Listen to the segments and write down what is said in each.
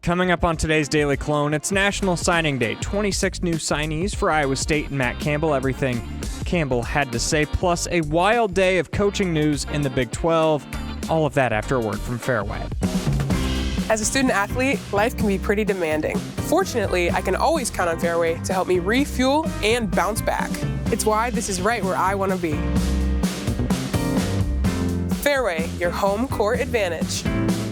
Coming up on today's Daily Clone, it's National Signing Day. 26 new signees for Iowa State and Matt Campbell. Everything Campbell had to say, plus a wild day of coaching news in the Big 12. All of that after a word from Fareway. As a student athlete, life can be pretty demanding. Fortunately, I can always count on Fareway to help me refuel and bounce back. It's why this is right where I want to be. Fareway, your home court advantage.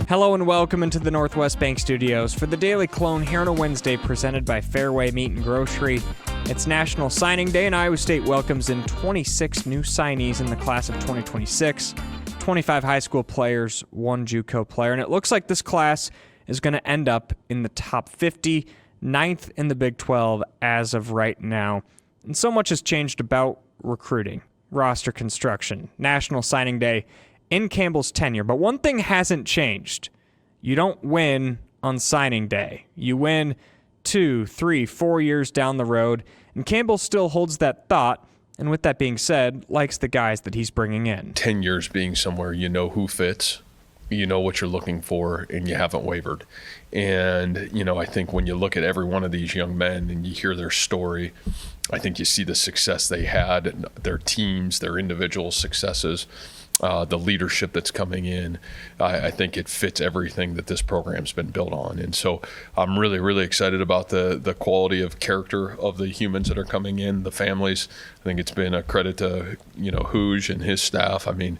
Hello and welcome into the Northwest Bank Studios for the Daily Clone here on a Wednesday presented by Fareway Meat and Grocery. It's National Signing Day and Iowa State welcomes in 26 new signees in the class of 2026. 25 high school players, one JUCO player, and it looks like this class is going to end up in the top 50, 9th in the Big 12 as of right now. And so much has changed about recruiting, roster construction, National Signing Day in Campbell's tenure. But one thing hasn't changed. You don't win on signing day. You win 2, 3, 4 years down the road, and Campbell still holds that thought. And with that being said, likes the guys that he's bringing in. 10 years being somewhere you know who fits, you know what you're looking for, and you haven't wavered. And, I think when you look at every one of these young men and you hear their story, I think you see the success they had, their teams, their individual successes, the leadership that's coming in. I think it fits everything that this program's been built on. And so I'm really, really excited about the quality of character of the humans that are coming in, the families. I think it's been a credit to, Hooge and his staff. I mean,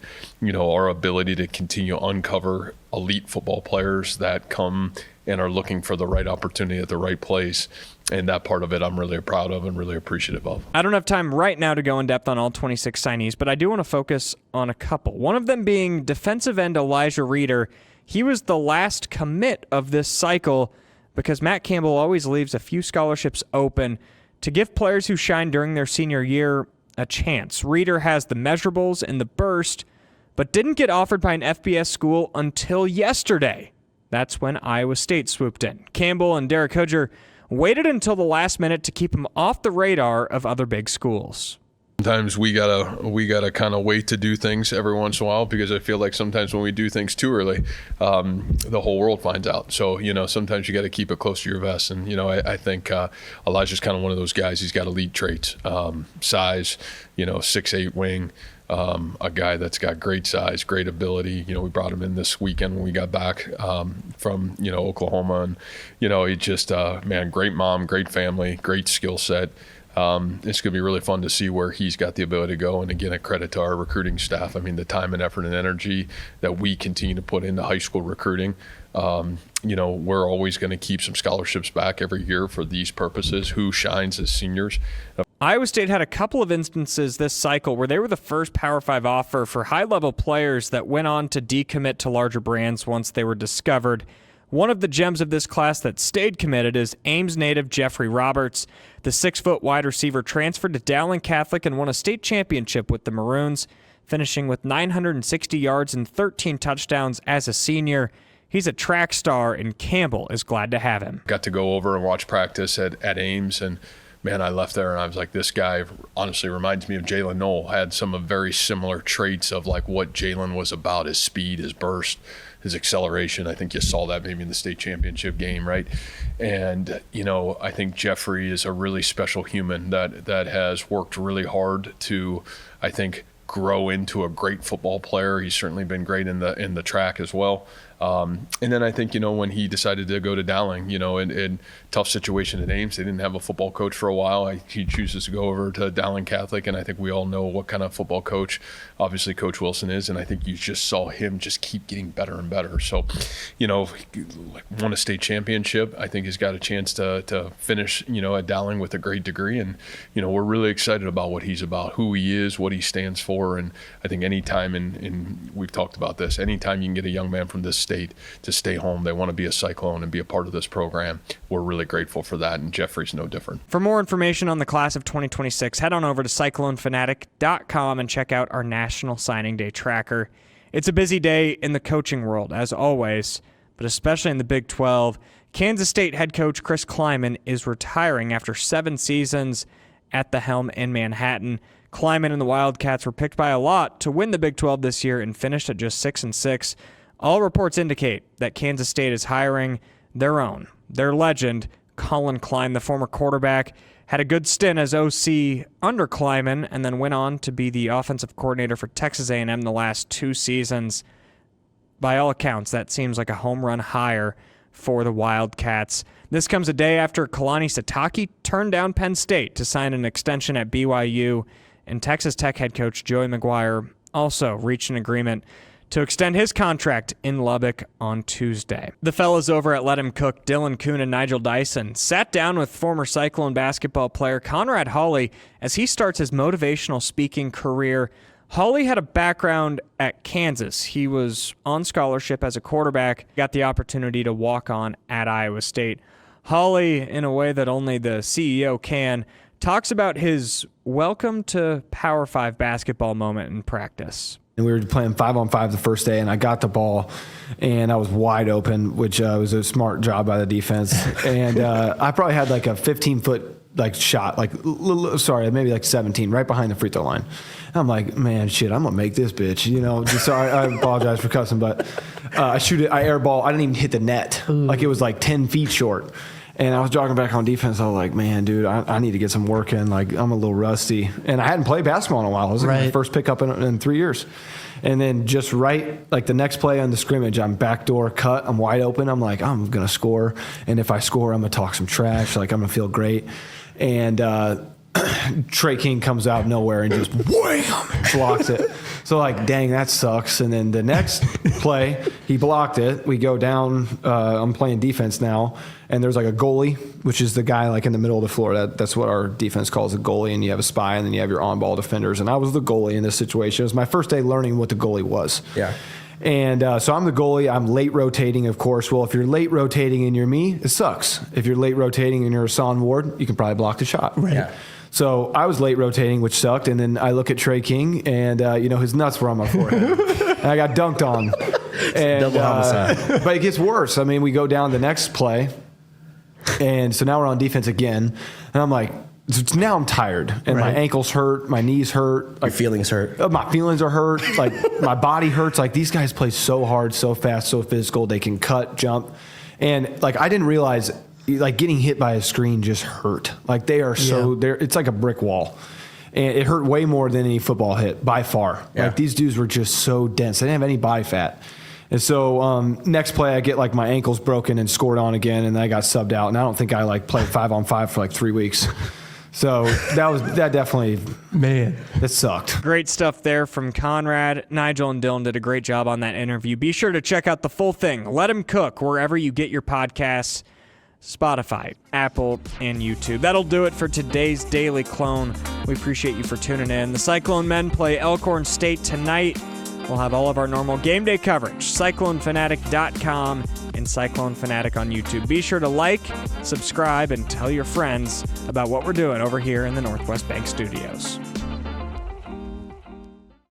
our ability to continue to uncover elite football players that come and are looking for the right opportunity at the right place. And that part of it I'm really proud of and really appreciative of. I don't have time right now to go in depth on all 26 signees, but I do want to focus on a couple. One of them being defensive end Elijah Reeder. He was the last commit of this cycle because Matt Campbell always leaves a few scholarships open to give players who shine during their senior year a chance. Reeder has the measurables and the burst, but didn't get offered by an FBS school until yesterday. That's when Iowa State swooped in. Campbell and Derek Hooger waited until the last minute to keep him off the radar of other big schools. Sometimes we gotta kind of wait to do things every once in a while because I feel like sometimes when we do things too early, the whole world finds out. So, sometimes you got to keep it close to your vest. And, I think Elijah's kind of one of those guys. He's got elite traits, size, 6'8" wing. A guy that's got great size, great ability. We brought him in this weekend when we got back from, Oklahoma. And, he just, great mom, great family, great skill set. It's going to be really fun to see where he's got the ability to go. And again, a credit to our recruiting staff. I mean, the time and effort and energy that we continue to put into high school recruiting. We're always going to keep some scholarships back every year for these purposes. Who shines as seniors? Iowa State had a couple of instances this cycle where they were the first Power 5 offer for high-level players that went on to decommit to larger brands once they were discovered. One of the gems of this class that stayed committed is Ames native Jeffery Roberts. The 6-foot wide receiver transferred to Dowling Catholic and won a state championship with the Maroons, finishing with 960 yards and 13 touchdowns as a senior. He's a track star, and Campbell is glad to have him. Got to go over and watch practice at Ames, and man, I left there and I was like, this guy honestly reminds me of Jalen Knoll. Had some of very similar traits of like what Jalen was about, his speed, his burst, his acceleration. I think you saw that maybe in the state championship game, right? And, I think Jeffery is a really special human that has worked really hard to, I think, grow into a great football player. He's certainly been great in the track as well. And then I think, when he decided to go to Dowling, in tough situation at Ames, they didn't have a football coach for a while. He chooses to go over to Dowling Catholic, and I think we all know what kind of football coach, obviously, Coach Wilson is, and I think you just saw him just keep getting better and better. So, won a state championship. I think he's got a chance to finish, at Dowling with a great degree, and, we're really excited about what he's about, who he is, what he stands for, and I think anytime, and we've talked about this, anytime you can get a young man from this state to stay home, they want to be a Cyclone and be a part of this program. We're really grateful for that, and Jeffrey's no different. For more information on the class of 2026, head on over to CycloneFanatic.com and check out our National Signing Day tracker. It's a busy day in the coaching world, as always, but especially in the Big 12. Kansas State head coach Chris Kleiman is retiring after 7 seasons at the helm in Manhattan. Kleiman and the Wildcats were picked by a lot to win the Big 12 this year and finished at just 6-6. All reports indicate that Kansas State is hiring their own. Their legend, Colin Klein, the former quarterback, had a good stint as OC under Kleiman and then went on to be the offensive coordinator for Texas A&M the last 2 seasons. By all accounts, that seems like a home run hire for the Wildcats. This comes a day after Kalani Sitake turned down Penn State to sign an extension at BYU, and Texas Tech head coach Joey McGuire also reached an agreement to extend his contract in Lubbock on Tuesday. The fellas over at Let 'Em Cook, Dylan Kuhn and Nigel Dyson, sat down with former Cyclone basketball player Conrad Hawley as he starts his motivational speaking career. Hawley had a background at Kansas. He was on scholarship as a quarterback, got the opportunity to walk on at Iowa State. Hawley, in a way that only the CEO can, talks about his welcome to Power 5 basketball moment in practice. And we were playing 5-on-5 the first day, and I got the ball, and I was wide open, which was a smart job by the defense. And I probably had like a 15-foot shot, maybe like 17, right behind the free throw line. And I'm like, man, shit, I'm gonna make this bitch. Sorry, I apologize for cussing, but I shoot it, I airball, I didn't even hit the net. Like it was like 10 feet short. And I was jogging back on defense. I was like, man, dude, I need to get some work in. Like, I'm a little rusty. And I hadn't played basketball in a while. It was like my first pickup in 3 years. And then just the next play on the scrimmage, I'm backdoor cut. I'm wide open. I'm like, I'm going to score. And if I score, I'm going to talk some trash. Like, I'm going to feel great. And Trey King comes out of nowhere and just wham, blocks it. So like, dang, that sucks. And then the next play, he blocked it. We go down. I'm playing defense now, and there's like a goalie, which is the guy like in the middle of the floor. That's what our defense calls a goalie. And you have a spy, and then you have your on-ball defenders. And I was the goalie in this situation. It was my first day learning what the goalie was. Yeah. And so I'm the goalie. I'm late rotating, of course. Well, if you're late rotating and you're me, it sucks. If you're late rotating and you're Hassan Ward, you can probably block the shot. Right. Yeah. So I was late rotating, which sucked. And then I look at Trey King, and his nuts were on my forehead, and I got dunked on. And, double homicide. But it gets worse. I mean, we go down the next play, and so now we're on defense again, and I'm like, now I'm tired, and my ankles hurt, my knees hurt, Your feelings hurt. my feelings are hurt, like my body hurts. Like these guys play so hard, so fast, so physical. They can cut, jump, and like I didn't realize. Like getting hit by a screen just hurt. Like they are it's like a brick wall. And it hurt way more than any football hit by far. Yeah. Like these dudes were just so dense. They didn't have any body fat. And so next play I get like my ankles broken and scored on again, and then I got subbed out. And I don't think I like played 5-on-5 for like 3 weeks. So that definitely, man, that sucked. Great stuff there from Conrad. Nigel and Dylan did a great job on that interview. Be sure to check out the full thing. Let 'Em Cook wherever you get your podcasts. Spotify, Apple, and YouTube. That'll do it for today's Daily Clone. We appreciate you for tuning in. The Cyclone men play Elkhorn State tonight. We'll have all of our normal game day coverage, CycloneFanatic.com and Cyclone Fanatic on YouTube. Be sure to like, subscribe, and tell your friends about what we're doing over here in the Northwest Bank Studios.